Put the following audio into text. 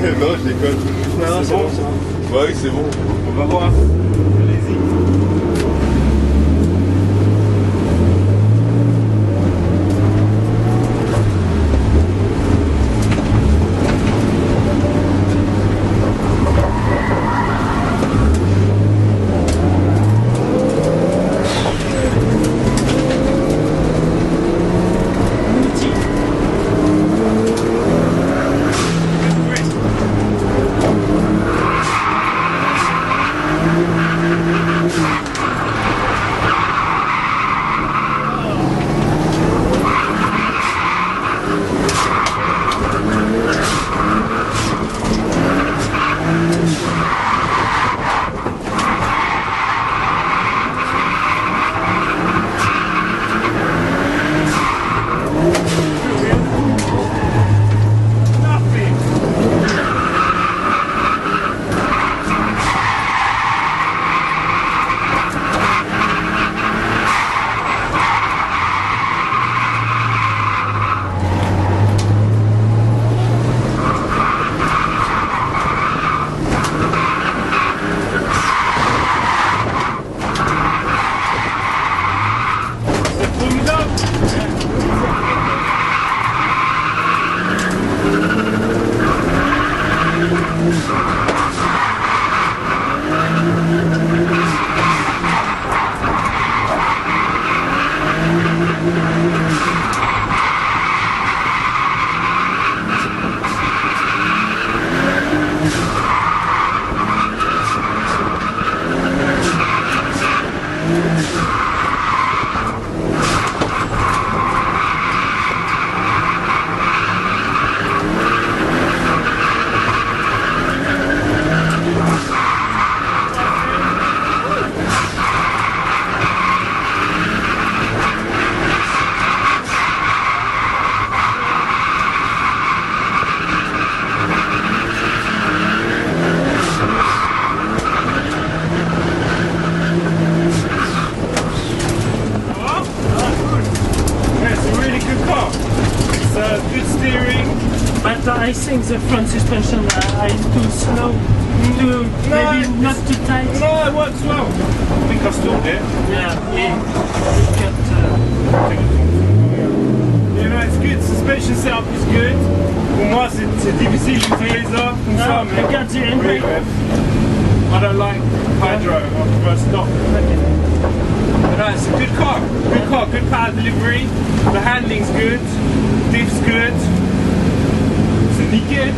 Non, je déconne. Non, c'est bon ça. Ouais, oui, c'est bon. On va voir. Allez-y. Good steering, but I think the front suspension is too slow, maybe not too tight. No, it works well. I think I stalled it. Yeah, it kept. You know, it's good. Suspension setup is good. Pour moi, c'est difficile d'utiliser ça comme ça, mais I got the handbrake. I don't like hydro. I prefer stock. But no, it's a good car. Good car. Good power delivery. The handling's good. Diff's good. C'est nickel.